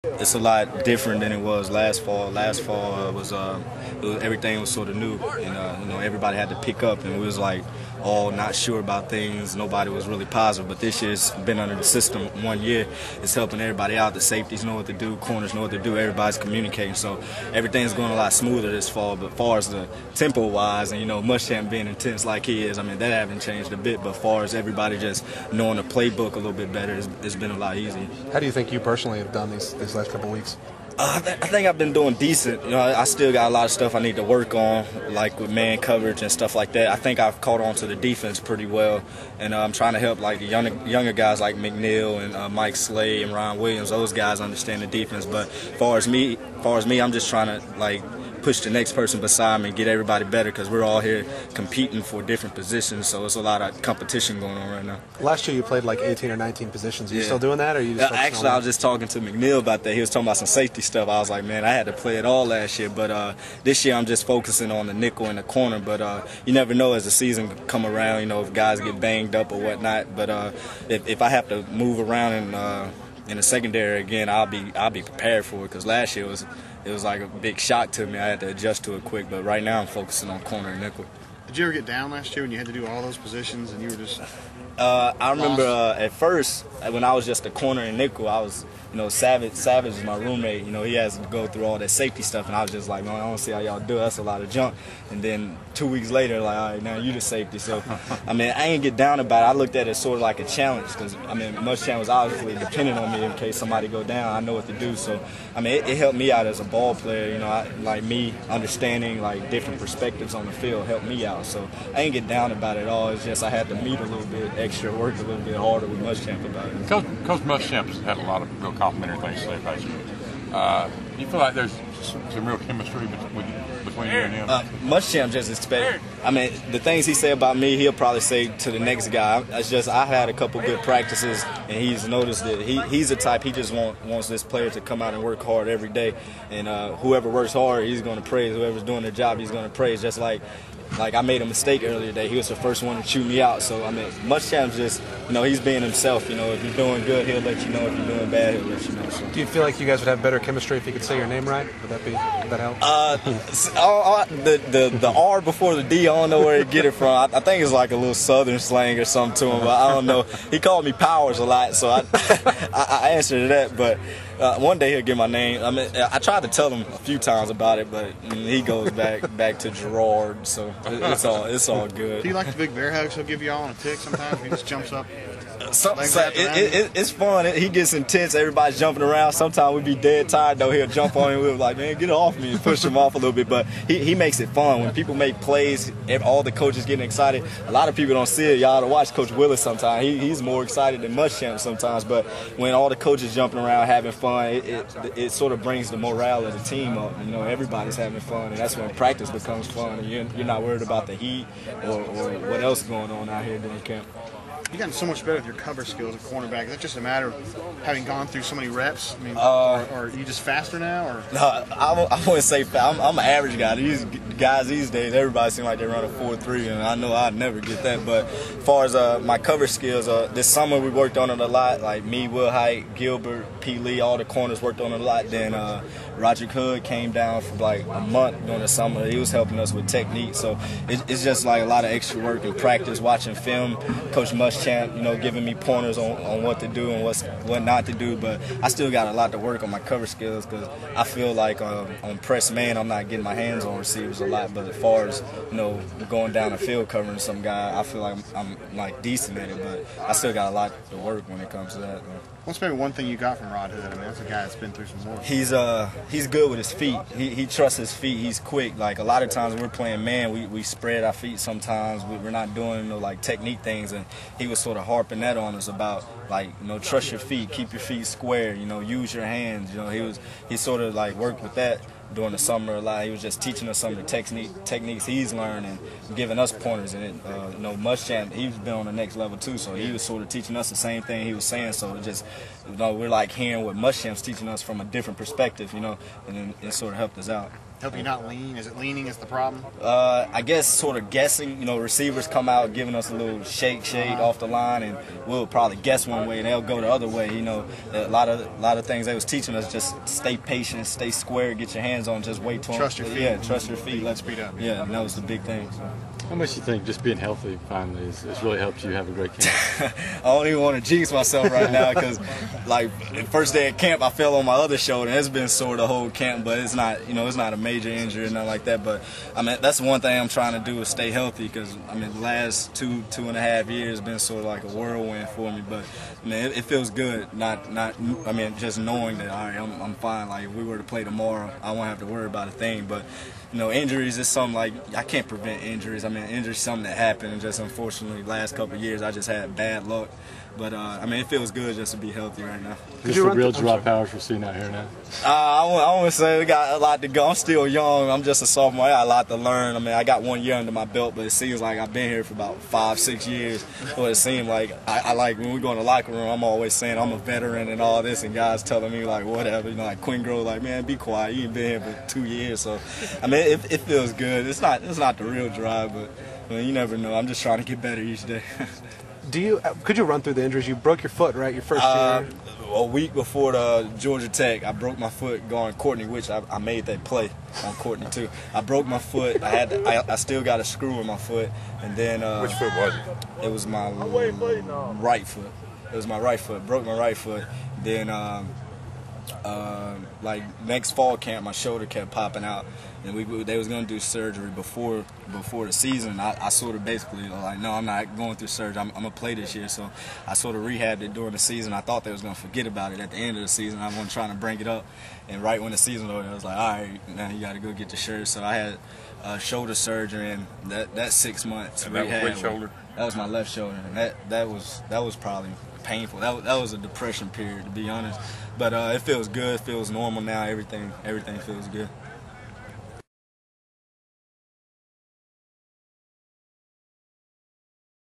It's a lot different than it was last fall. Last fall everything was sort of new, and everybody had to pick up, and we was like all not sure about things. Nobody was really positive. But this year's been under the system 1 year. It's helping everybody out. The safeties know what to do, corners know what to do. Everybody's communicating, so everything's going a lot smoother this fall. But as far as the tempo-wise, and Muschamp being intense like he is, I mean that haven't changed a bit. But as far as everybody just knowing the playbook a little bit better, it's been a lot easier. How do you think you personally have done these last couple of weeks? I think I've been doing decent. I still got a lot of stuff I need to work on, like with man coverage and stuff like that. I think I've caught on to the defense pretty well, and I'm trying to help like the younger guys like McNeil and Mike Slade and Ron Williams. Those guys understand the defense. But as far as me, I'm just trying to like push the next person beside me and get everybody better, because we're all here competing for different positions, so it's a lot of competition going on right now. Last year you played like 18 or 19 positions. Are you still doing that, or are you just actually, I was just talking to McNeil about that. He was talking about some safety stuff. I was like, man, I had to play it all last year, but this year I'm just focusing on the nickel and the corner. But you never know as the season come around, if guys get banged up or whatnot. But if I have to move around in the secondary again, I'll be prepared for it, because last year it was like a big shock to me. I had to adjust to it quick, but right now I'm focusing on corner and nickel. Did you ever get down last year when you had to do all those positions and you were just I remember at first, when I was just a corner and nickel, I was, Savage is my roommate. He has to go through all that safety stuff, and I was just like, man, I don't see how y'all do it. That's a lot of junk. And then 2 weeks later, like, all right, now you the safety. So, I mean, I ain't get down about it. I looked at it sort of like a challenge, because, I mean, Muschamp was obviously dependent on me in case somebody go down. I know what to do. So, I mean, it helped me out as a ball player. Like me understanding like different perspectives on the field helped me out. So I ain't get down about it at all. It's just I had to meet a little bit extra, work a little bit harder with Muschamp about it. Coach Muschamp's had a lot of real complimentary things to say about you. You feel like there's some real chemistry between you and him? Muschamp just expect. I mean, the things he say about me, he'll probably say to the next guy. It's just I had a couple good practices, and he's noticed that he's the type, he just wants this player to come out and work hard every day. And whoever works hard, he's going to praise. Whoever's doing their job, he's going to praise. Just like I made a mistake earlier today. He was the first one to shoot me out. So, I mean, Muschamp's just, he's being himself. If you're doing good, he'll let you know. If you're doing bad, he'll let you know. So. Do you feel like you guys would have better chemistry if you could say your name right? Would that help? The R before the D, I don't know where he get it from. I think it's like a little Southern slang or something to him, but I don't know. He called me Powers a lot, so I answered to that. But one day he'll get my name. I mean, I tried to tell him a few times about it, but he goes back to Jerraud, so it's all good. Do you like the big bear hugs he'll give you all on a tick sometimes? He just jumps up. It's fun. He gets intense. Everybody's jumping around. Sometimes we be dead tired though. He'll jump on him. We're like, man, get off me, and push him off a little bit. But he makes it fun. When people make plays, all the coaches getting excited. A lot of people don't see it. Y'all to watch Coach Willis sometimes. He's more excited than Muschamp sometimes. But when all the coaches jumping around having fun, it sort of brings the morale of the team up. Everybody's having fun, and that's when practice becomes fun. And you're not worried about the heat or what else is going on out here during camp. You've gotten so much better with your cover skills at cornerback. Is that just a matter of having gone through so many reps? I mean, or are you just faster now? Or? No, I wouldn't say fast. I'm an average guy. These guys these days, everybody seems like they run a 4.3, and I know I'd never get that. But as far as my cover skills, this summer we worked on it a lot. Like me, Will Height, Gilbert, P. Lee, all the corners worked on it a lot. Then Roger Hood came down for like a month during the summer. He was helping us with technique. So it's just like a lot of extra work and practice, watching film. Coach Muschamp, giving me pointers on what to do and what not to do. But I still got a lot to work on my cover skills, because I feel like on press man, I'm not getting my hands on receivers a lot. But as far as going down the field covering some guy, I feel like I'm like decent at it. But I still got a lot to work when it comes to that. What's maybe one thing you got from Rod Hood? I mean, that's a guy that's been through some more. He's good with his feet. He trusts his feet. He's quick. Like a lot of times when we're playing man, we spread our feet sometimes. We're not doing like technique things, and he was sort of harping that on us about like trust your feet, keep your feet square, use your hands. He sort of like worked with that during the summer a lot. He was just teaching us some of the techniques he's learned and giving us pointers. And Muschamp, he's been on the next level too, so he was sort of teaching us the same thing he was saying. So it just, we're like hearing what Muschamp's teaching us from a different perspective, and it sort of helped us out. help you not lean? Is it leaning is the problem? I guess sort of guessing. You know, receivers come out giving us a little shade off the line, and we'll probably guess one way, and they'll go the other way. You know, a lot of things they was teaching us: just stay patient, stay square, get your hands on, just wait till trust your feet. Yeah, trust your feet. Let's speed up. Yeah, and that was the big thing. So. How much do you think just being healthy finally has really helped you have a great camp? I don't even want to jinx myself right now because, like, the first day of camp, I fell on my other shoulder. It's been sore the whole camp, but it's not, you know, it's not a major injury or nothing like that. But I mean, that's one thing I'm trying to do is stay healthy because I mean, the last 2.5 years been sort of like a whirlwind for me. But I mean, it feels good. I mean, just knowing that all right, I'm fine. Like if we were to play tomorrow, I won't have to worry about a thing. But you know, injuries is something like I can't prevent injuries. I mean, injuries is something that happened, and just unfortunately, last couple of years I just had bad luck. But I mean, it feels good just to be healthy right now. Is this the real Jerraud Powers we're seeing out here now? I want to say we got a lot to go. I'm still young. I'm just a sophomore. I got a lot to learn. I mean, I got 1 year under my belt, but it seems like I've been here for about 5-6 years. So it seems like I like when we go in the locker room, I'm always saying I'm a veteran and all this, and guys telling me like whatever. You know, like Quinn Grove, like man, be quiet. You ain't been here for 2 years. So I mean, it feels good. It's not the real drive, but I mean, you never know. I'm just trying to get better each day. Could you run through the injuries? You broke your foot, right? Your first year. A week before the Georgia Tech, I broke my foot going Courtney, which I made that play on Courtney too. I broke my foot. I still got a screw in my foot, and then Which foot was it? it was my right foot. It was my right foot. Broke my right foot. Then like next fall camp, my shoulder kept popping out, and they was gonna do surgery before the season. I sort of basically like, no, I'm not going through surgery. I'm gonna play this year. So I sort of rehabbed it during the season. I thought they was gonna forget about it at the end of the season. I wasn't trying to bring it up, and right when the season was over, I was like, all right, now you got to go get your shirt. So I had shoulder surgery, and that 6 months And that was which shoulder? That was my left shoulder, and that was probably painful. That was a depression period, to be honest. But it feels good. Feels normal now. Everything feels good.